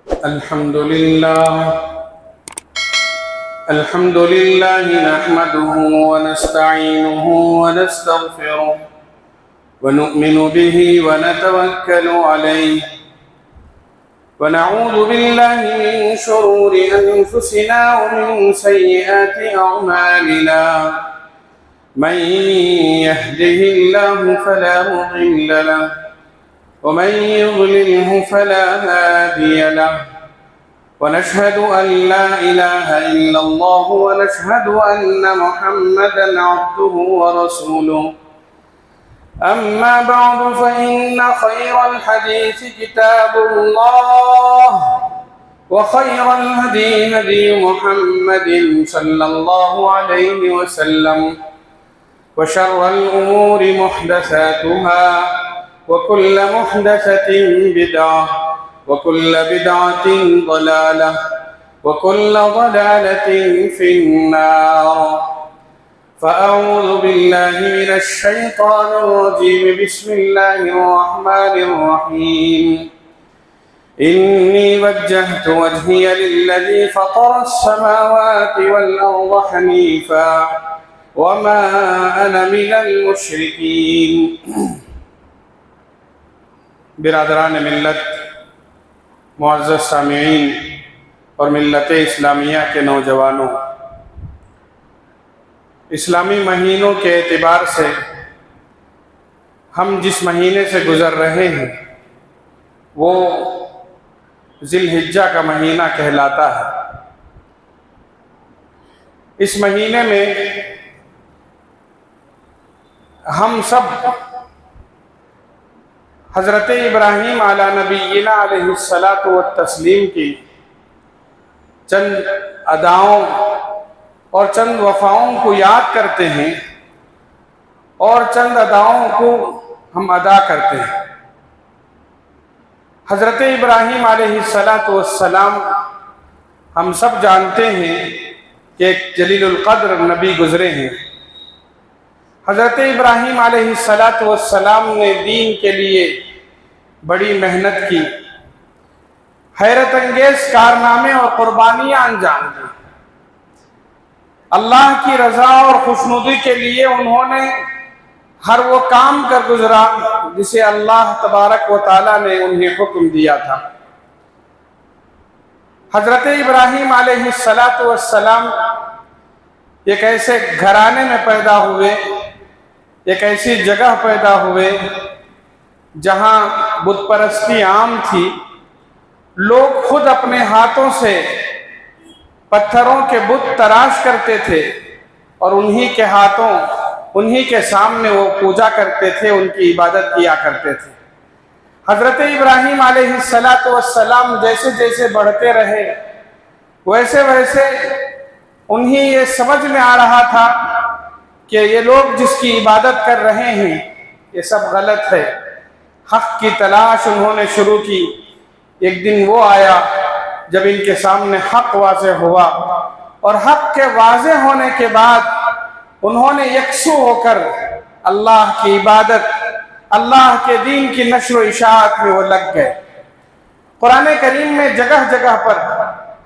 الحمد لله نحمده ونستعينه ونستغفره ونؤمن به ونتوكل عليه ونعوذ بالله من شرور أنفسنا ومن سيئات أعمالنا من يهده الله فلا مضل له ومن يضلله فلا هادي له ونشهد أن لا إله إلا الله ونشهد أن محمدا عبده ورسوله أما بعد فإن خير الحديث كتاب الله وخير الهدي هدي محمد صلى الله عليه وسلم وشر الأمور محدثاتها وكل محدثة بدعة وكل بدعة ضلالة وكل ضلالة في النار فأعوذ بالله من الشيطان الرجيم بسم الله الرحمن الرحيم إني وجهت وجهي للذي فطر السماوات والأرض حنيفا وما أنا من المشركين برادران ملت، معزز سامعین اور ملت اسلامیہ کے نوجوانوں، اسلامی مہینوں کے اعتبار سے ہم جس مہینے سے گزر رہے ہیں وہ ذی الحجہ کا مہینہ کہلاتا ہے۔ اس مہینے میں ہم سب حضرت ابراہیم علی نبینا علیہ الصلاۃ والتسلیم کی چند اداؤں اور چند وفاؤں کو یاد کرتے ہیں اور چند اداؤں کو ہم ادا کرتے ہیں۔ حضرت ابراہیم علیہ الصلاۃ والسلام ہم سب جانتے ہیں کہ ایک جلیل القدر نبی گزرے ہیں۔ حضرت ابراہیم علیہ الصلاۃ والسلام نے دین کے لیے بڑی محنت کی، حیرت انگیز کارنامے اور قربانیاں انجام دی۔ اللہ کی رضا اور خوشنودی کے لیے انہوں نے ہر وہ کام کر گزرا جسے اللہ تبارک و تعالیٰ نے انہیں حکم دیا تھا۔ حضرت ابراہیم علیہ الصلاۃ والسلام ایک ایسے گھرانے میں پیدا ہوئے، ایک ایسی جگہ پیدا ہوئے جہاں بت پرستی عام تھی۔ لوگ خود اپنے ہاتھوں سے پتھروں کے بت تراش کرتے تھے اور انہی کے ہاتھوں، انہی کے سامنے وہ پوجا کرتے تھے، ان کی عبادت کیا کرتے تھے۔ حضرت ابراہیم علیہ الصلاۃ والسلام جیسے جیسے بڑھتے رہے ویسے ویسے انہیں یہ سمجھ میں آ رہا تھا کہ یہ لوگ جس کی عبادت کر رہے ہیں یہ سب غلط ہے۔ حق کی تلاش انہوں نے شروع کی۔ ایک دن وہ آیا جب ان کے سامنے حق واضح ہوا، اور حق کے واضح ہونے کے بعد انہوں نے یکسو ہو کر اللہ کی عبادت، اللہ کے دین کی نشر و اشاعت میں وہ لگ گئے۔ قرآن کریم میں جگہ جگہ پر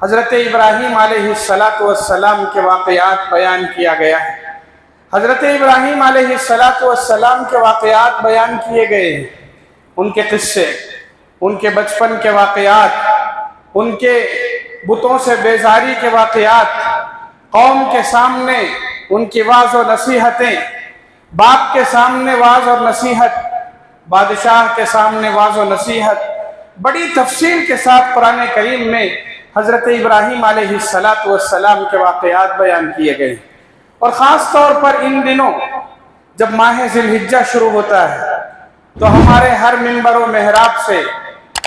حضرت ابراہیم علیہ الصلاۃ والسلام کے واقعات بیان کیا گیا ہے۔ حضرت ابراہیم علیہ الصلاۃ والسلام کے واقعات بیان کیے گئے ہیں، ان کے قصے، ان کے بچپن کے واقعات، ان کے بتوں سے بیزاری کے واقعات، قوم کے سامنے ان کی واعظ و نصیحتیں، باپ کے سامنے واعظ اور نصیحت، بادشاہ کے سامنے واعظ و نصیحت، بڑی تفصیل کے ساتھ قرآن کریم میں حضرت ابراہیم علیہ الصلاۃ والسلام کے واقعات بیان کیے گئے۔ اور خاص طور پر ان دنوں جب ماہ ذی الحجہ شروع ہوتا ہے تو ہمارے ہر منبر و محراب سے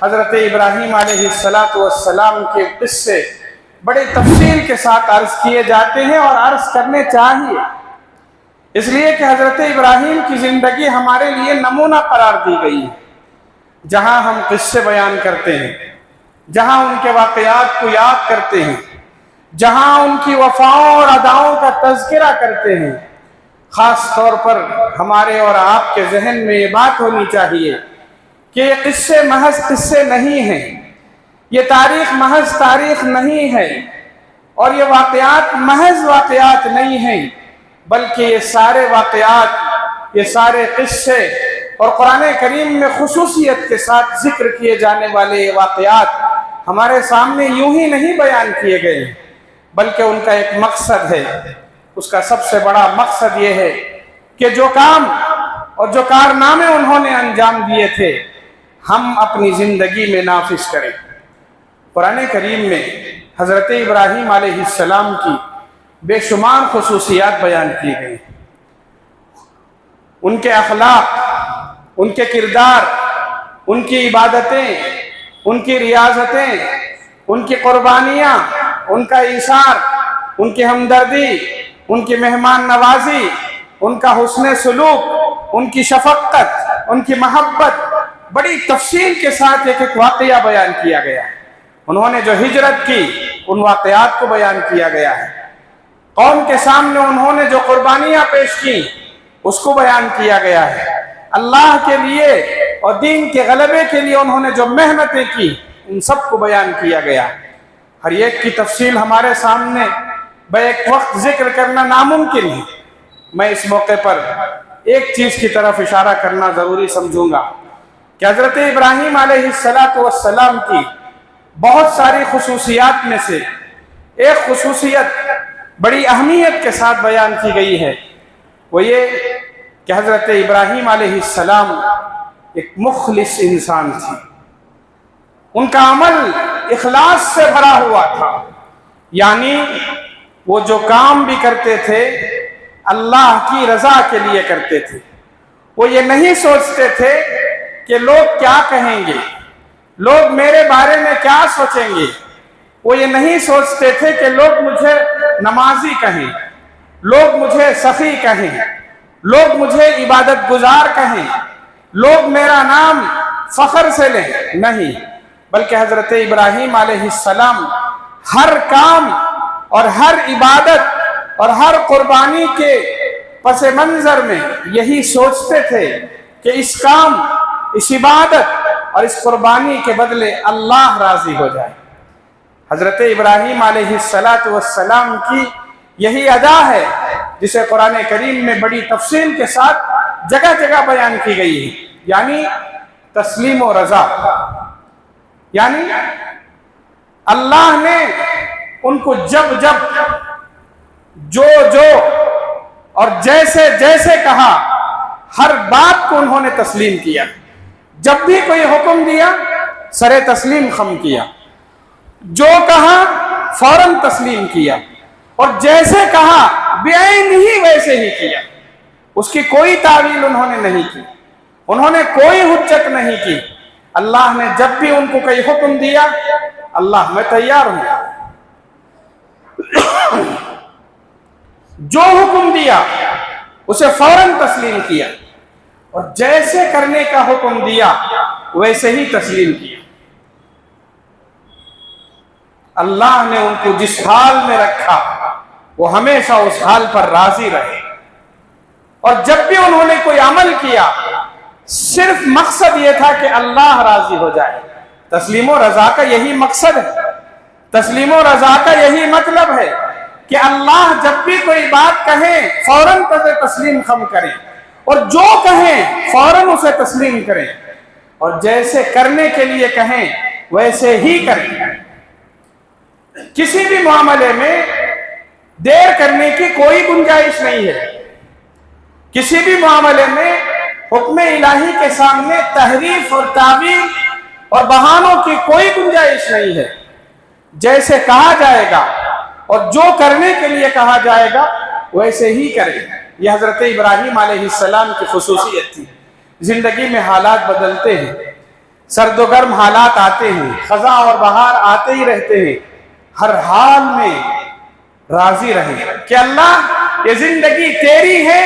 حضرت ابراہیم علیہ الصلاۃ والسلام کے قصے بڑے تفصیل کے ساتھ عرض کیے جاتے ہیں اور عرض کرنے چاہیے، اس لیے کہ حضرت ابراہیم کی زندگی ہمارے لیے نمونہ قرار دی گئی ہے۔ جہاں ہم قصے بیان کرتے ہیں، جہاں ان کے واقعات کو یاد کرتے ہیں، جہاں ان کی وفاؤں اور اداؤں کا تذکرہ کرتے ہیں، خاص طور پر ہمارے اور آپ کے ذہن میں یہ بات ہونی چاہیے کہ یہ قصے محض قصے نہیں ہیں، یہ تاریخ محض تاریخ نہیں ہے اور یہ واقعات محض واقعات نہیں ہیں، بلکہ یہ سارے واقعات، یہ سارے قصے اور قرآن کریم میں خصوصیت کے ساتھ ذکر کیے جانے والے یہ واقعات ہمارے سامنے یوں ہی نہیں بیان کیے گئے، بلکہ ان کا ایک مقصد ہے۔ اس کا سب سے بڑا مقصد یہ ہے کہ جو کام اور جو کارنامے انہوں نے انجام دیے تھے ہم اپنی زندگی میں نافذ کریں۔ قرآن کریم میں حضرت ابراہیم علیہ السلام کی بے شمار خصوصیات بیان کی گئی، ان کے اخلاق، ان کے کردار، ان کی عبادتیں، ان کی ریاضتیں، ان کی قربانیاں، ان کا ایثار، ان کی ہمدردی، ان کی مہمان نوازی، ان کا حسن سلوک، ان کی شفقت، ان کی محبت، بڑی تفصیل کے ساتھ ایک ایک واقعہ بیان کیا گیا ہے۔ انہوں نے جو ہجرت کی ان واقعات کو بیان کیا گیا ہے، قوم کے سامنے انہوں نے جو قربانیاں پیش کی اس کو بیان کیا گیا ہے، اللہ کے لیے اور دین کے غلبے کے لیے انہوں نے جو محنتیں کی ان سب کو بیان کیا گیا ہے۔ ہر ایک کی تفصیل ہمارے سامنے بیک وقت ذکر کرنا ناممکن ہے۔ میں اس موقع پر ایک چیز کی طرف اشارہ کرنا ضروری سمجھوں گا کہ حضرت ابراہیم علیہ السلام کی بہت ساری خصوصیات میں سے ایک خصوصیت بڑی اہمیت کے ساتھ بیان کی گئی ہے، وہ یہ کہ حضرت ابراہیم علیہ السلام ایک مخلص انسان تھی۔ ان کا عمل اخلاص سے بھرا ہوا تھا، یعنی وہ جو کام بھی کرتے تھے اللہ کی رضا کے لیے کرتے تھے۔ وہ یہ نہیں سوچتے تھے کہ لوگ کیا کہیں گے، لوگ میرے بارے میں کیا سوچیں گے۔ وہ یہ نہیں سوچتے تھے کہ لوگ مجھے نمازی کہیں، لوگ مجھے سخی کہیں، لوگ مجھے عبادت گزار کہیں، لوگ میرا نام فخر سے لیں، نہیں، بلکہ حضرت ابراہیم علیہ السلام ہر کام اور ہر عبادت اور ہر قربانی کے پس منظر میں یہی سوچتے تھے کہ اس کام، اس عبادت اور اس قربانی کے بدلے اللہ راضی ہو جائے۔ حضرت ابراہیم علیہ السلام کی یہی ادا ہے جسے قرآن کریم میں بڑی تفصیل کے ساتھ جگہ جگہ بیان کی گئی ہے، یعنی تسلیم و رضا۔ یعنی اللہ نے ان کو جب جو اور جیسے جیسے کہا ہر بات کو انہوں نے تسلیم کیا۔ جب بھی کوئی حکم دیا سر تسلیم خم کیا، جو کہا فوراً تسلیم کیا، اور جیسے کہا بعین ہی ویسے ہی کیا۔ اس کی کوئی تعویل انہوں نے نہیں کی، انہوں نے کوئی حجت نہیں کی۔ اللہ نے جب بھی ان کو کوئی حکم دیا، اللہ میں تیار ہوں، جو حکم دیا اسے فوراً تسلیم کیا، اور جیسے کرنے کا حکم دیا ویسے ہی تسلیم کیا۔ اللہ نے ان کو جس حال میں رکھا وہ ہمیشہ اس حال پر راضی رہے، اور جب بھی انہوں نے کوئی عمل کیا صرف مقصد یہ تھا کہ اللہ راضی ہو جائے۔ تسلیم و رضا کا یہی مقصد ہے، تسلیم و رضا کا یہی مطلب ہے کہ اللہ جب بھی کوئی بات کہیں فوراً تسلیم خم کریں، اور جو کہیں فوراً اسے تسلیم کریں، اور جیسے کرنے کے لیے کہیں ویسے ہی کریں۔ کسی بھی معاملے میں دیر کرنے کی کوئی گنجائش نہیں ہے، کسی بھی معاملے میں حکم الہی کے سامنے تحریف اور تعویل اور بہانوں کی کوئی گنجائش نہیں ہے۔ جیسے کہا جائے گا اور جو کرنے کے لیے کہا جائے گا ویسے ہی کریں۔ یہ حضرت ابراہیم علیہ السلام کی خصوصیت تھی۔ زندگی میں حالات بدلتے ہیں، سرد و گرم حالات آتے ہیں، خزاں اور بہار آتے ہی رہتے ہیں، ہر حال میں راضی رہیں کہ اللہ یہ زندگی تیری ہے،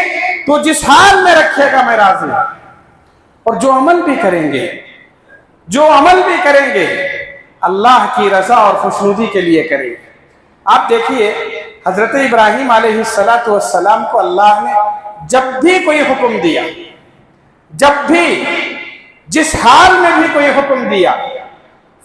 تو جس حال میں رکھے گا میں راضی ہوں۔ اور جو عمل بھی کریں گے، جو عمل بھی کریں گے اللہ کی رضا اور خوشنودی کے لیے کریں گے۔ آپ دیکھیے حضرت ابراہیم علیہ السلام کو اللہ نے جب بھی کوئی حکم دیا، جب بھی جس حال میں بھی کوئی حکم دیا،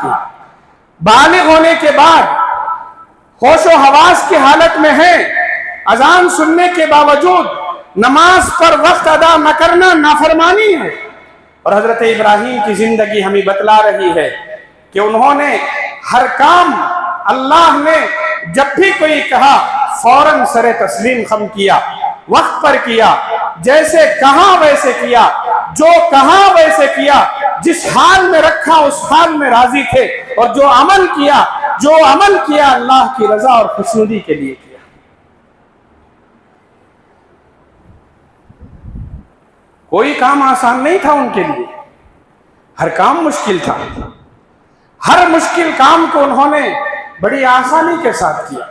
کی. بالغ ہونے کے بعد ہوش و حواس کی حالت میں ہے، اذان سننے کے باوجود نماز پر وقت ادا نہ کرنا نافرمانی ہے. اور حضرت ابراہیم کی زندگی ہمیں بتلا رہی ہے کہ انہوں نے ہر کام اللہ نے جب بھی کوئی کہا فوراً سر تسلیم خم کیا، وقت پر کیا، جیسے کہا ویسے کیا، جو کہا ویسے کیا، جس حال میں رکھا اس حال میں راضی تھے، اور جو عمل کیا اللہ کی رضا اور خوشنودی کے لیے کیا. کوئی کام آسان نہیں تھا ان کے لیے، ہر کام مشکل تھا. ہر مشکل کام کو انہوں نے بڑی آسانی کے ساتھ کیا.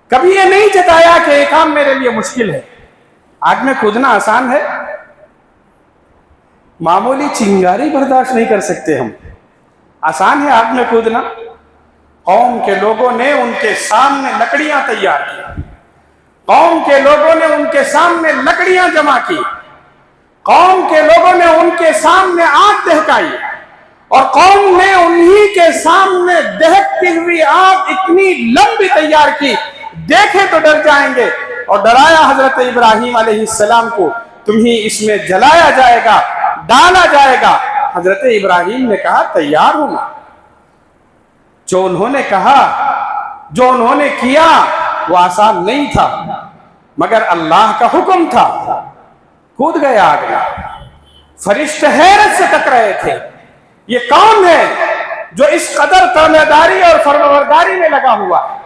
کبھی یہ نہیں جتایا کہ یہ کام میرے لیے مشکل ہے. آگ میں کودنا آسان ہے؟ معمولی چنگاری برداشت نہیں کر سکتے ہم. آسان ہے آگ میں کودنا؟ قوم کے لوگوں نے ان کے سامنے لکڑیاں تیار کی، قوم کے لوگوں نے ان کے سامنے لکڑیاں جمع کی، قوم کے لوگوں نے ان کے سامنے آگ دہکائی، اور قوم نے انہی کے سامنے دہکتی ہوئی آگ اتنی لمبی تیار کی، دیکھے تو ڈر جائیں گے. اور ڈرایا حضرت ابراہیم علیہ السلام کو، تمہیں اس میں جلایا جائے گا، ڈالا جائے گا. حضرت ابراہیم نے کہا تیار ہوں. جو انہوں نے کہا، جو انہوں نے کیا وہ آسان نہیں تھا، مگر اللہ کا حکم تھا. کود گئے آگ میں. فرشتے حیرت سے تک رہے تھے، یہ کون ہے جو اس قدر تابعداری اور فرمانبرداری میں لگا ہوا ہے؟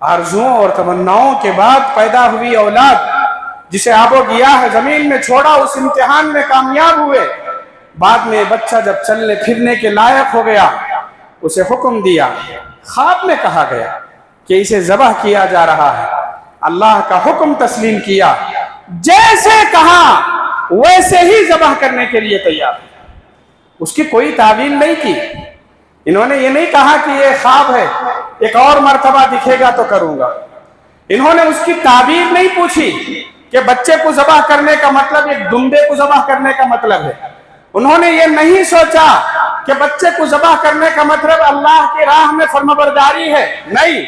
آرزوؤں اور تمناؤں کے بعد پیدا ہوئی اولاد، جسے آب و گیاہ زمین میں چھوڑا، اس امتحان میں کامیاب ہوئے. بعد میں بچہ جب چلنے پھرنے کے لائق ہو گیا، اسے حکم دیا، خواب میں کہا گیا کہ اسے ذبح کیا جا رہا ہے. اللہ کا حکم تسلیم کیا، جیسے کہا ویسے ہی ذبح کرنے کے لیے تیار. اس کی کوئی تعویل نہیں کی. انہوں نے یہ نہیں کہا کہ یہ خواب ہے، ایک اور مرتبہ دکھے گا تو کروں گا. انہوں نے اس کی تعبیر نہیں پوچھی کہ بچے کو ذبح کرنے کا مطلب ایک دمبے کو ذبح کرنے کا مطلب ہے. انہوں نے یہ نہیں سوچا کہ بچے کو ذبح کرنے کا مطلب اللہ کی راہ میں فرمانبرداری ہے. نہیں،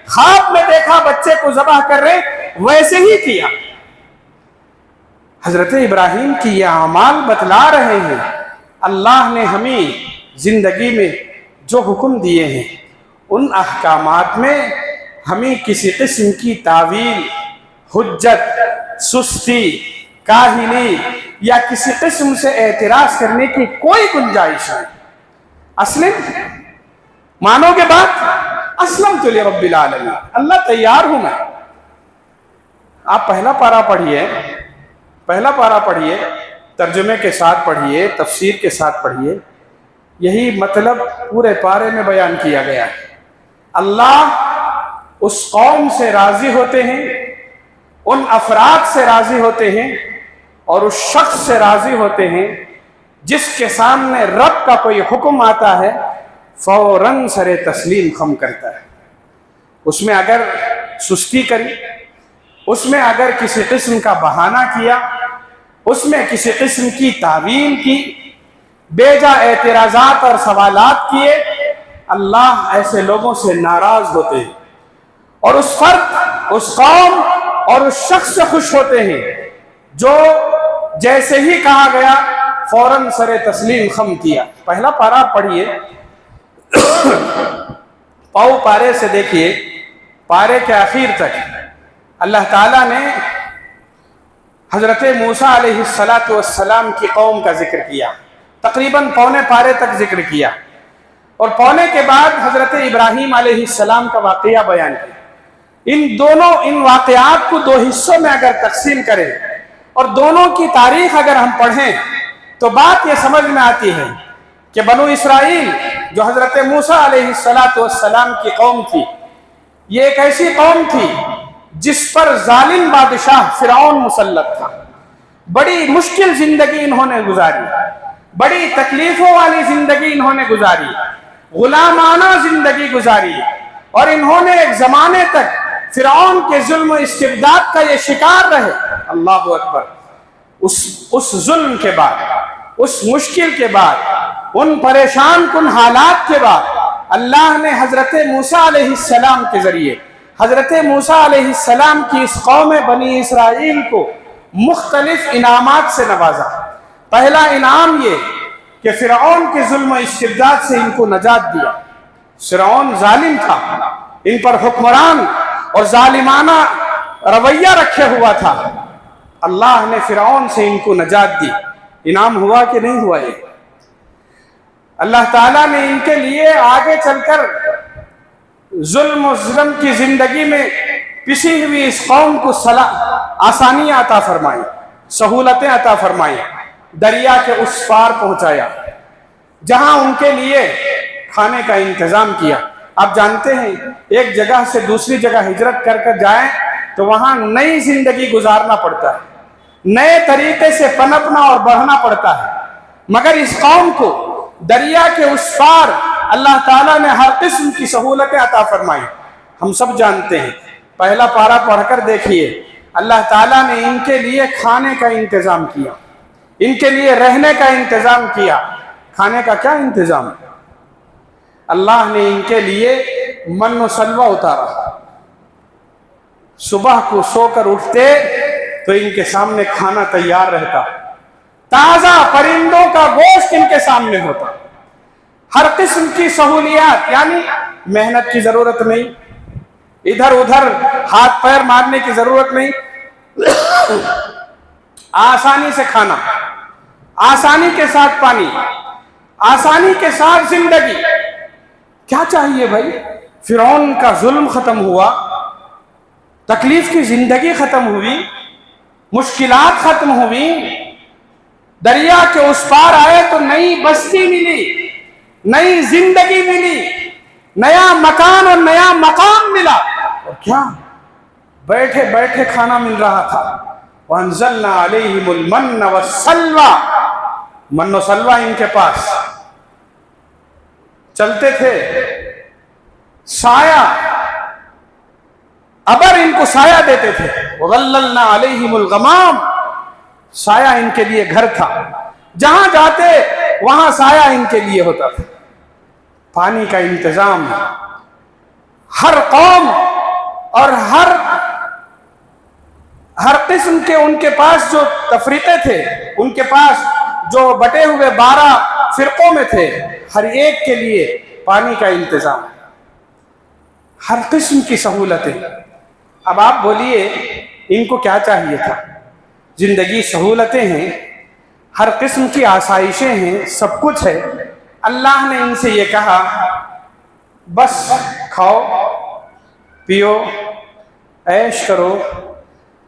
خواب میں دیکھا بچے کو ذبح کر رہے، ویسے ہی کیا. حضرت ابراہیم کی یہ اعمال بتلا رہے ہیں اللہ نے ہمیں زندگی میں جو حکم دیے ہیں، ان احکامات میں ہمیں کسی قسم کی تعویل، حجت، سستی، کاہلی یا کسی قسم سے اعتراض کرنے کی کوئی گنجائش نہیں. اسلم، مانو گے بات؟ اسلمت لرب العالمین، اللہ تیار ہوں میں. آپ پہلا پارہ پڑھیے، ترجمے کے ساتھ پڑھیے، تفسیر کے ساتھ پڑھیے. یہی مطلب پورے پارے میں بیان کیا گیا ہے. اللہ اس قوم سے راضی ہوتے ہیں، ان افراد سے راضی ہوتے ہیں، اور اس شخص سے راضی ہوتے ہیں جس کے سامنے رب کا کوئی حکم آتا ہے فوراً سر تسلیم خم کرتا ہے. اس میں اگر سستی کری، اس میں اگر کسی قسم کا بہانہ کیا، اس میں کسی قسم کی تعویل کی، بے جا اعتراضات اور سوالات کیے، اللہ ایسے لوگوں سے ناراض ہوتے ہیں، اور اس فرد، اس قوم اور اس شخص سے خوش ہوتے ہیں جو جیسے ہی کہا گیا فوراً سر تسلیم خم کیا. پہلا پارہ پڑھیے، پاؤ پارے سے دیکھیے پارے کے آخر تک اللہ تعالیٰ نے حضرت موسیٰ علیہ السلام کی قوم کا ذکر کیا. تقریباً پونے پارے تک ذکر کیا، اور پونے کے بعد حضرت ابراہیم علیہ السلام کا واقعہ بیان کیا. ان واقعات کو دو حصوں میں اگر تقسیم کریں اور دونوں کی تاریخ اگر ہم پڑھیں تو بات یہ سمجھ میں آتی ہے کہ بنو اسرائیل جو حضرت موسیٰ علیہ السلام کی قوم تھی، یہ ایک ایسی قوم تھی جس پر ظالم بادشاہ فرعون مسلط تھا. بڑی مشکل زندگی انہوں نے گزاری، بڑی تکلیفوں والی زندگی انہوں نے گزاری، غلامانہ زندگی گزاری، اور انہوں نے ایک زمانے تک فرعون کے ظلم و استبداد کا یہ شکار رہے. اللہ اکبر. اس ظلم کے بعد اس مشکل کے بعد، ان پریشان کن حالات کے بعد اللہ نے حضرت موسیٰ علیہ السلام کے ذریعے حضرت موسیٰ علیہ السلام کی اس قوم بنی اسرائیل کو مختلف انعامات سے نوازا۔ پہلا انعام یہ کہ فرعون کے ظلم و استبداد سے ان کو نجات دیا۔ فرعون ظالم تھا، ان پر حکمران اور ظالمانہ رویہ رکھے ہوا تھا، اللہ نے فرعون سے ان کو نجات دی۔ انعام ہوا کہ نہیں ہوا؟ یہ اللہ تعالیٰ نے ان کے لیے آگے چل کر ظلم و ظلم کی زندگی میں پسی ہوئی اس قوم کو آسانیاں عطا فرمائی، سہولتیں عطا فرمائی، دریا کے اس پار پہنچایا جہاں ان کے لیے کھانے کا انتظام کیا۔ آپ جانتے ہیں ایک جگہ سے دوسری جگہ ہجرت کر کر جائیں تو وہاں نئی زندگی گزارنا پڑتا ہے، نئے طریقے سے پنپنا اور بڑھنا پڑتا ہے، مگر اس قوم کو دریا کے اس پار اللہ تعالیٰ نے ہر قسم کی سہولتیں عطا فرمائی۔ ہم سب جانتے ہیں، پہلا پارہ پڑھ کر دیکھیے، اللہ تعالیٰ نے ان کے لیے کھانے کا انتظام کیا، ان کے لیے رہنے کا انتظام کیا۔ کھانے کا کیا انتظام؟ اللہ نے ان کے لیے من و سلوہ اتارا۔ صبح کو سو کر اٹھتے تو ان کے سامنے کھانا تیار رہتا، تازہ پرندوں کا گوشت ان کے سامنے ہوتا، ہر قسم کی سہولیات، یعنی محنت کی ضرورت نہیں، ادھر ادھر ہاتھ پیر مارنے کی ضرورت نہیں، آسانی سے کھانا، آسانی کے ساتھ پانی، آسانی کے ساتھ زندگی۔ کیا چاہیے بھائی؟ فرعون کا ظلم ختم ہوا، تکلیف کی زندگی ختم ہوئی، مشکلات ختم ہوئی، دریا کے اس پار آئے تو نئی بستی ملی، نئی زندگی ملی، نیا مکان اور نیا مقام ملا۔ اور کیا بیٹھے بیٹھے کھانا مل رہا تھا۔ وَأَنزَلْنَا عَلَيْهِمُ الْمَنَّ وَالسَّلْوَىٰ، من و سلوہ ان کے پاس چلتے تھے، سایہ ابر ان کو سایہ دیتے تھے۔ وَظَلَّلْنَا عَلَيْهِمُ الْغَمَامَ، سایہ ان کے لیے گھر تھا، جہاں جاتے وہاں سایہ ان کے لیے ہوتا تھا۔ پانی کا انتظام ہر قوم اور ہر قسم کے ان کے پاس جو تفریقے تھے، ان کے پاس جو بٹے ہوئے 12 فرقوں میں تھے، ہر ایک کے لیے پانی کا انتظام، ہر قسم کی سہولتیں۔ اب آپ بولیے ان کو کیا چاہیے تھا؟ زندگی سہولتیں ہیں، ہر قسم کی آسائشیں ہیں، سب کچھ ہے۔ اللہ نے ان سے یہ کہا بس کھاؤ پیو عیش کرو،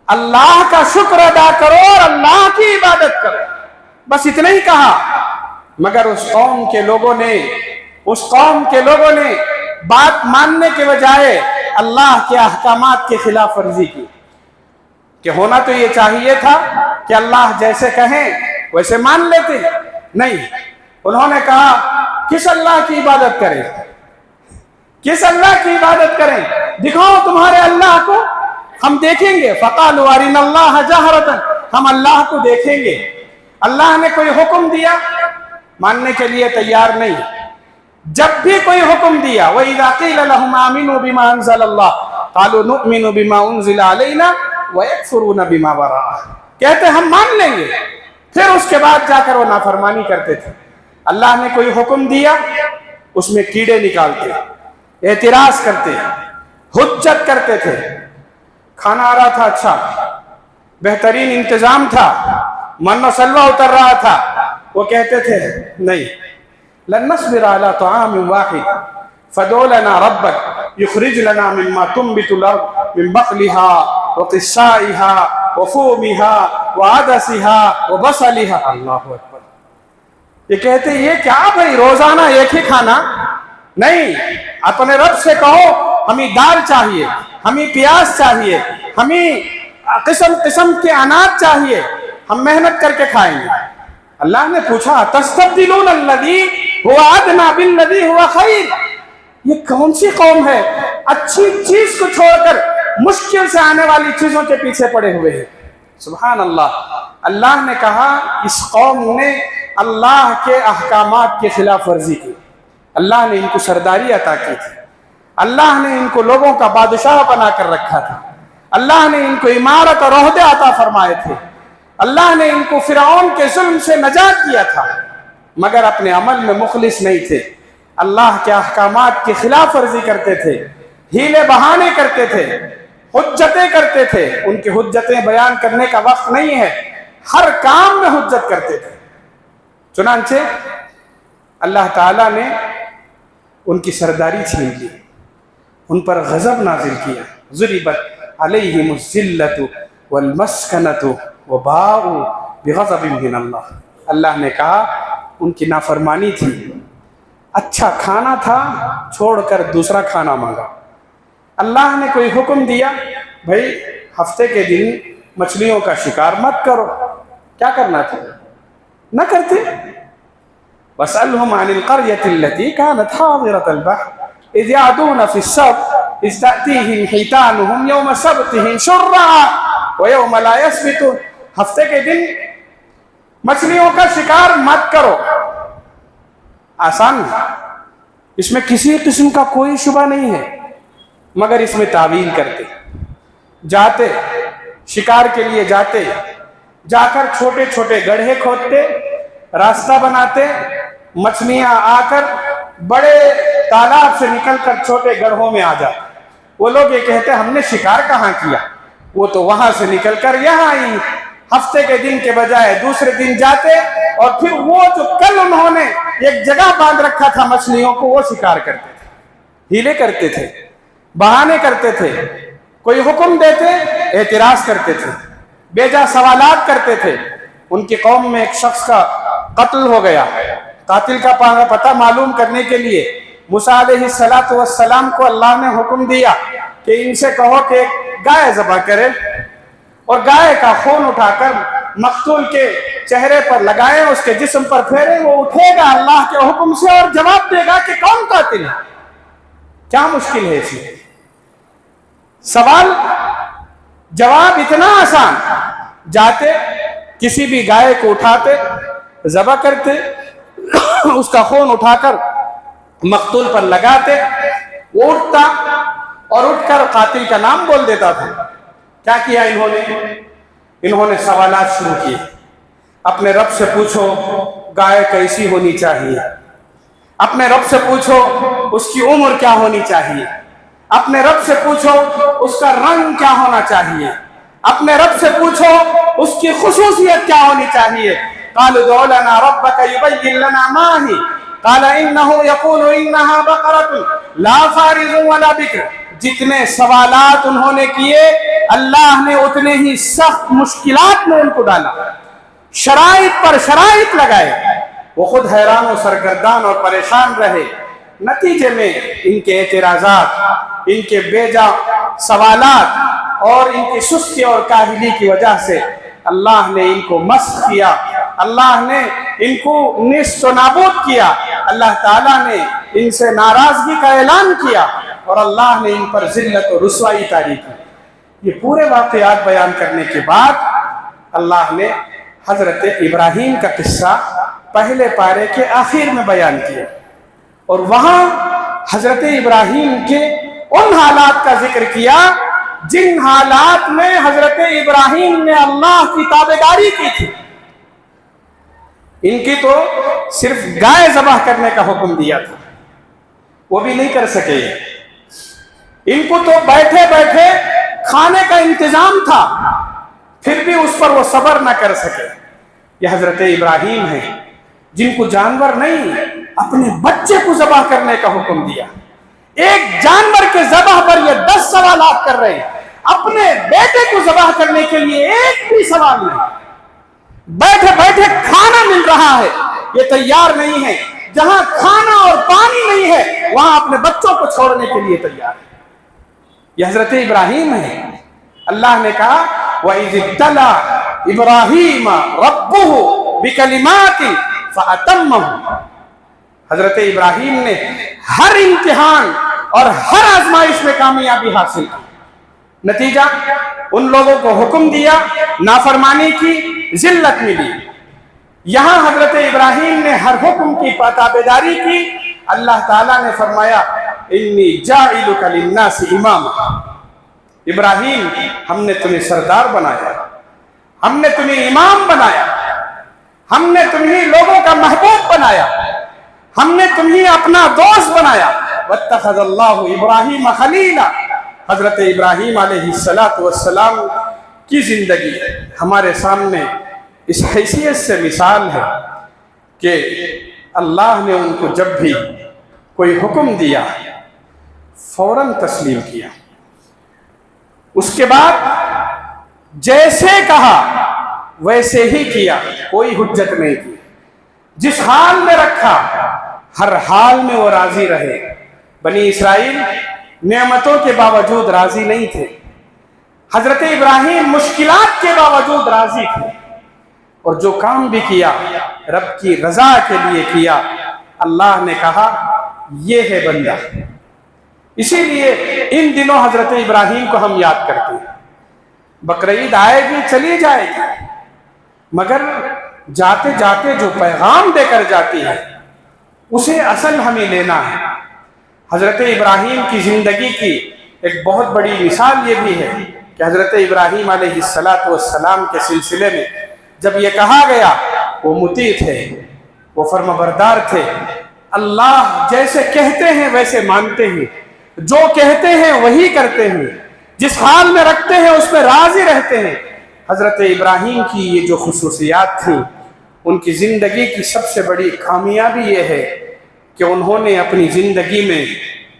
اللہ کا شکر ادا کرو اور اللہ کی عبادت کرو، بس اتنا ہی کہا۔ مگر اس قوم کے لوگوں نے بات ماننے کے بجائے اللہ کے احکامات کے خلاف ورزی کی، کہ ہونا تو یہ چاہیے تھا کہ اللہ جیسے کہیں ویسے مان لیتے، نہیں، انہوں نے کہا کس اللہ کی عبادت کریں، کس اللہ کی عبادت کریں، دکھاؤ تمہارے اللہ کو، ہم دیکھیں گے۔ فَقَالُوا أَرِنَا اللَّهَ جَهْرَةً، ہم اللہ کو دیکھیں گے۔ اللہ نے کوئی حکم دیا ماننے کے لیے تیار نہیں، جب بھی کوئی حکم دیا وَإِذَا قِيلَ لَهُمْ آمِنُوا بِمَا أَنزَلَ اللَّهُ قَالُوا نُؤْمِنُ بِمَا أُنزِلَ عَلَيْنَا وَيَكْفُرُونَ بِمَا وَرَاءَهُ، کہتے ہم مان لیں گے، پھر اس کے بعد جا کر وہ نافرمانی کرتے تھے۔ اللہ نے کوئی حکم دیا اس میں کیڑے نکالتے، اعتراض کرتے، حجت کرتے تھے۔ کھانا آ رہا تھا، اچھا بہترین انتظام تھا، من و سلوہ اتر رہا تھا، وہ کہتے تھے نہیں، لن نصبر على طعام واحد فادع لنا ربك يخرج لنا مما تنبت الارض من بقلها وقثائها وفومها وعدسها وبصلها۔ اللہ اکبر۔ یہ کہتے یہ کیا بھائی روزانہ ایک ہی کھانا؟ نہیں، اپنے رب سے کہو ہمیں دال چاہیے، ہمیں پیاز چاہیے، ہمیں قسم قسم کے اناج چاہیے، ہم محنت کر کے کھائیں گے۔ اللہ نے پوچھا تستبدلون الذی هو ادنی بالذی هو خیر، یہ کون سی قوم ہے اچھی چیز کو چھوڑ کر مشکل سے آنے والی چیزوں کے پیچھے پڑے ہوئے ہیں؟ سبحان اللہ۔ اللہ نے کہا اس قوم نے اللہ کے احکامات کی خلاف ورزی کی. اللہ نے ان کو سرداری عطا کی تھی, اللہ نے ان کو لوگوں کا بادشاہ بنا کر رکھا تھا, اللہ نے ان کو عمارت اور عہدے عطا فرمائے تھے, اللہ نے ان کو فرعون کے ظلم سے نجات دیا تھا, مگر اپنے عمل میں مخلص نہیں تھے. اللہ کے احکامات کی خلاف ورزی کرتے تھے, ہیلے بہانے کرتے تھے, حجتیں کرتے تھے. ان کی حجتیں بیان کرنے کا وقت نہیں ہے, ہر کام میں حجت کرتے تھے. چنانچہ اللہ تعالیٰ نے ان کی سرداری چھین لی, ان پر غضب نازل کیا. ضربت علیہم الذلۃ والمسکنۃ وباءوا بغضب من اللہ. اللہ نے کہا ان کی نافرمانی تھی, اچھا کھانا تھا چھوڑ کر دوسرا کھانا مانگا. اللہ نے کوئی حکم دیا, بھائی ہفتے کے دن مچھلیوں کا شکار مت کرو, کیا کرنا تھا, نہ کرتے. وَاسْأَلْهُمْ عَنِ الْقَرْيَةِ الَّتِي كَانَتْ حَاضِرَةَ الْبَحْرِ إِذْ يَعْدُونَ فِي السَّبْتِ إِذْ تَأْتِيهِمْ حِيتَانُهُمْ يَوْمَ سَبْتِهِمْ شُرَّعًا وَيَوْمَ لَا يَسْبِتُونَ. ہفتے کے دن مچھلیوں کا شکار مت کرو, آسان ہے, اس میں کسی قسم کا کوئی شبہ نہیں ہے, مگر اس میں تعویل کرتے. جاتے شکار کے لیے جاتے, جا کر چھوٹے چھوٹے گڑھے کھودتے, راستہ بناتے, مچھلیاں آ کر بڑے تالاب سے نکل کر چھوٹے گڑھوں میں آ جاتے. وہ لوگ یہ کہتے ہم نے شکار کہاں کیا, وہ تو وہاں سے نکل کر یہاں ہی ہفتے کے دن کے بجائے دوسرے دن جاتے, اور پھر وہ جو کل انہوں نے ایک جگہ باندھ رکھا تھا مچھلیوں کو, وہ شکار کرتے تھے, ہیلے کرتے تھے, بہانے کرتے تھے, کوئی حکم دیتے اعتراض کرتے تھے, بیجا سوالات کرتے تھے. ان کی قوم میں ایک شخص کا قتل ہو گیا. قاتل کا پتہ معلوم کرنے کے لیے موسیٰ علیہ السلام کو اللہ نے حکم دیا کہ ان سے کہو کہ گائے ذبح کرے, اور گائے کا خون اٹھا کر مقتول کے چہرے پر لگائیں, اس کے جسم پر پھیریں, وہ اٹھے گا اللہ کے حکم سے اور جواب دے گا کہ کون قاتل ہے. کیا مشکل ہے اس میں؟ سوال جواب اتنا آسان. جاتے کسی بھی گائے کو اٹھاتے, ذبح کرتے, اس کا خون اٹھا کر مقتول پر لگاتے, وہ اٹھتا اور اٹھ کر قاتل کا نام بول دیتا تھا. کیا کیا انہوں نے سوالات شروع کیے. اپنے رب سے پوچھو گائے کیسی ہونی چاہیے, اپنے رب سے پوچھو اس کی عمر کیا ہونی چاہیے, اپنے رب سے پوچھو اس کا رنگ کیا ہونا چاہیے, اپنے رب سے پوچھو اس کی خصوصیت کیا ہونی چاہیے. قالوا ادع لنا ربك يبين لنا ما هي قال انه يقول انها بقرة لا فارض ولا بكر. جتنے سوالات انہوں نے کیے اللہ نے اتنے ہی سخت مشکلات میں ان کو ڈالا, شرائط پر شرائط لگائے. وہ خود حیران و سرگردان اور پریشان رہے. نتیجے میں ان کے اعتراضات, ان کے بیجا سوالات اور ان کی سستی اور کاہلی کی وجہ سے اللہ نے ان کو مسخ کیا, اللہ نے ان کو نیست و نابود کیا. اللہ تعالیٰ نے ان سے ناراضگی کا اعلان کیا اور اللہ نے ان پر ذلت و رسوائی طاری کی. یہ پورے واقعات بیان کرنے کے بعد اللہ نے حضرت ابراہیم کا قصہ پہلے پارے کے آخر میں بیان کیا, اور وہاں حضرت ابراہیم کے ان حالات کا ذکر کیا جن حالات میں حضرت ابراہیم نے اللہ کی تابعداری کی تھی. ان کی تو صرف گائے ذبح کرنے کا حکم دیا تھا, وہ بھی نہیں کر سکے. ان کو تو بیٹھے بیٹھے کھانے کا انتظام تھا, پھر بھی اس پر وہ صبر نہ کر سکے. یہ حضرت ابراہیم ہیں جن کو جانور نہیں اپنے بچے کو ذبح کرنے کا حکم دیا. ایک جانور کے ذبح پر یہ 10 سوالات کر رہے ہیں, اپنے بیٹے کو ذبح کرنے کے لیے ایک بھی سوال نہیں. بیٹھے بیٹھے کھانا مل رہا ہے, یہ تیار نہیں ہے. جہاں کھانا اور پانی نہیں ہے وہاں اپنے بچوں کو چھوڑنے کے لیے تیار ہے. یہ حضرت ابراہیم ہے. اللہ نے کہا وَإِذِ ابْتَلَىٰ إِبْرَاهِيمَ رَبُّهُ بِكَلِمَاتٍ فَأَتَمَّهُ. حضرت ابراہیم نے ہر امتحان اور ہر آزمائش میں کامیابی حاصل کی. نتیجہ ان لوگوں کو حکم دیا, نافرمانی کی, ذلت ملی. یہاں حضرت ابراہیم نے ہر حکم کی تابعداری کی. اللہ تعالیٰ نے فرمایا انی جاعلک للناس اماما. ابراہیم ہم نے تمہیں سردار بنایا, ہم نے تمہیں امام بنایا, ہم نے تمہیں لوگوں کا محبوب بنایا, ہم نے تمہیں اپنا دوست بنایا. واتخذ اللہ ابراہیم خلیلا. حضرت ابراہیم علیہ السلام کی زندگی ہمارے سامنے اس حیثیت سے مثال ہے کہ اللہ نے ان کو جب بھی کوئی حکم دیا فوراً تسلیم کیا. اس کے بعد جیسے کہا ویسے ہی کیا, کوئی حجت نہیں کی. جس حال میں رکھا ہر حال میں وہ راضی رہے. بنی اسرائیل نعمتوں کے باوجود راضی نہیں تھے. حضرت ابراہیم مشکلات کے باوجود راضی تھے, اور جو کام بھی کیا رب کی رضا کے لیے کیا. اللہ نے کہا یہ ہے بندہ. اسی لیے ان دنوں حضرت ابراہیم کو ہم یاد کرتے ہیں. بقرعید آئے گی چلی جائے گی, مگر جاتے جاتے جو پیغام دے کر جاتی ہے اسے اصل ہمیں لینا ہے. حضرت ابراہیم کی زندگی کی ایک بہت بڑی مثال یہ بھی ہے کہ حضرت ابراہیم علیہ السلام کے سلسلے میں جب یہ کہا گیا وہ مطیع تھے, وہ فرمانبردار تھے. اللہ جیسے کہتے ہیں ویسے مانتے ہیں, جو کہتے ہیں وہی کرتے ہیں, جس حال میں رکھتے ہیں اس میں راضی رہتے ہیں. حضرت ابراہیم کی یہ جو خصوصیات تھیں, ان کی زندگی کی سب سے بڑی کامیابی یہ ہے کہ انہوں نے اپنی زندگی میں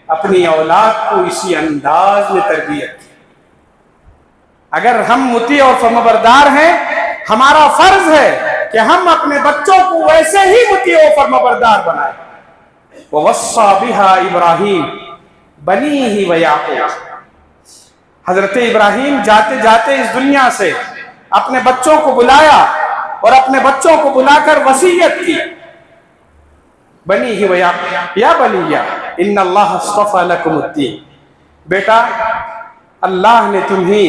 اپنی اولاد کو اسی انداز میں تربیت کی. اگر ہم مطیع اور فرمانبردار ہیں, ہمارا فرض ہے کہ ہم اپنے بچوں کو ویسے ہی مطیع اور فرمانبردار بنائیں. وَوَصَّى بِهَا إِبْرَاهِيمُ بَنِيهِ وَيَعْقُوبَ. حضرت ابراہیم جاتے جاتے اس دنیا سے اپنے بچوں کو بلایا اور اپنے بچوں کو بلا کر وصیت کی. بنیہ ویعقوب یا بنیہ ان اللہ اصطفى لکم الدین. بیٹا اللہ نے تمہیں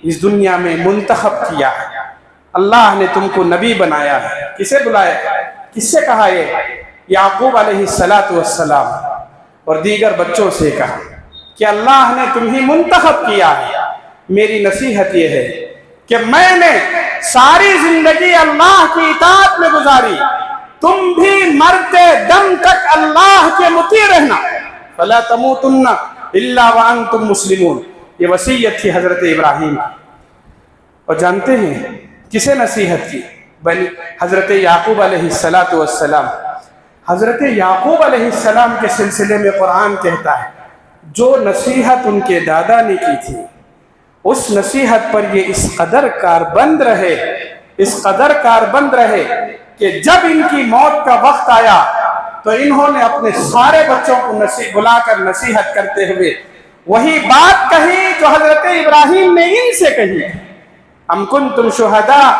اس دنیا میں منتخب کیا ہے, اللہ نے تم کو نبی بنایا ہے. کسے بلایا, کس سے کہا؟ یہ یعقوب علیہ السلام اور دیگر بچوں سے کہا کہ اللہ نے تمہیں منتخب کیا ہے. میری نصیحت یہ ہے کہ میں نے ساری زندگی اللہ کی اطاعت میں گزاری, تم بھی مرتے دم تک اللہ کے مطیع رہنا. فلا تموتن الا وانتم مسلمون. یہ وصیت تھی حضرت ابراہیم کی. اور جانتے ہیں کسے نصیحت کی؟ حضرت یعقوب علیہ السلام. حضرت یعقوب علیہ السلام کے سلسلے میں قرآن کہتا ہے جو نصیحت ان کے دادا نے کی تھی اس نصیحت پر یہ اس قدر کاربند رہے کہ جب ان کی موت کا وقت آیا تو انہوں نے اپنے سارے بچوں کو بلا کر نصیحت کرتے ہوئے وہی بات کہی جو حضرت ابراہیم نے ان سے کہی. ام کنتم شہداء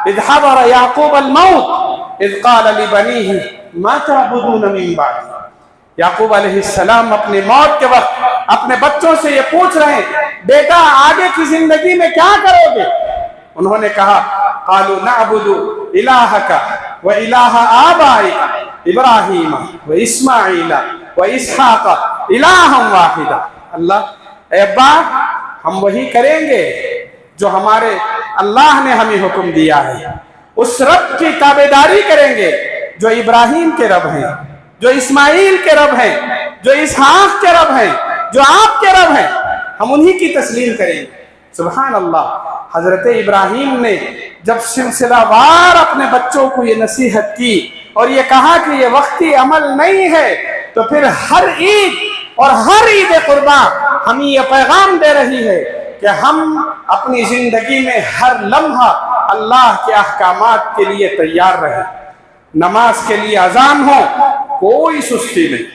اذ حضر یعقوب الموت اذ قال لبنیہ ما تعبدون من بعدی. یعقوب علیہ السلام اپنے موت کے وقت اپنے بچوں سے یہ پوچھ رہے ہیں بیٹا آگے کی زندگی میں کیا کرو گے؟ انہوں نے کہا قالوا نعبد الہک و الہ آبائک ابراہیم و اسماعیل و اسحاق الہا واحدا. اے ابا ہم وہی کریں گے جو ہمارے اللہ نے ہمیں حکم دیا ہے, اس رب کی تابعداری کریں گے جو ابراہیم کے رب ہیں, جو اسماعیل کے رب ہیں, جو اسحاق کے رب ہیں, جو آپ کے رب ہیں, ہم انہی کی تسلیم کریں گے. سبحان اللہ. حضرت ابراہیم نے جب سلسلہ وار اپنے بچوں کو یہ نصیحت کی اور یہ کہا کہ یہ وقتی عمل نہیں ہے, تو پھر ہر عید اور ہر عید قرباں ہمیں یہ پیغام دے رہی ہے کہ ہم اپنی زندگی میں ہر لمحہ اللہ کے احکامات کے لیے تیار رہیں. نماز کے لیے اذان ہو کوئی سستی نہیں,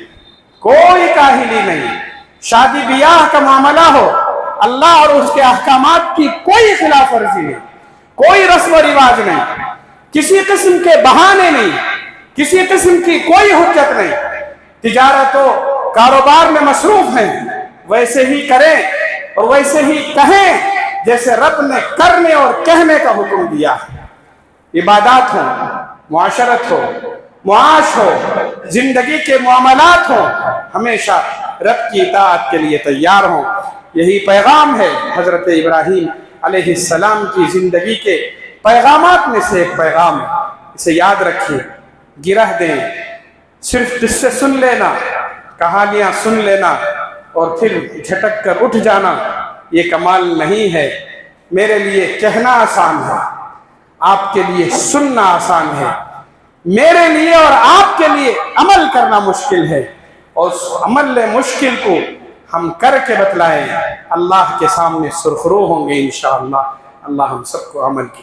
کوئی کاہلی نہیں. شادی بیاہ کا معاملہ ہو اللہ اور اس کے احکامات کی کوئی خلاف ورزی نہیں, کوئی رسم و رواج نہیں, کسی قسم کے بہانے نہیں, کسی قسم کی کوئی حجت نہیں. تجارت و کاروبار میں مصروف ہیں ویسے ہی کریں اور ویسے ہی کہیں جیسے رب نے کرنے اور کہنے کا حکم دیا ہے. عبادات ہوں, معاشرت ہو، معاش ہو، زندگی کے معاملات ہوں، ہمیشہ رب کی اطاعت کے لیے تیار ہوں۔ یہی پیغام ہے حضرت ابراہیم علیہ السلام کی زندگی کے پیغامات میں سے ایک پیغام ہے، اسے یاد رکھیے، گرہ دیں، صرف قصے سن لینا، کہانیاں سن لینا اور پھر جھٹک کر اٹھ جانا یہ کمال نہیں ہے۔ میرے لیے کہنا آسان ہے، آپ کے لیے سننا آسان ہے، میرے لیے اور آپ کے لیے عمل کرنا مشکل ہے، اور اس عمل مشکل کو ہم کر کے بتلائیں، اللہ کے سامنے سرخرو ہوں گے انشاءاللہ۔ اللہ ہم سب کو عمل کی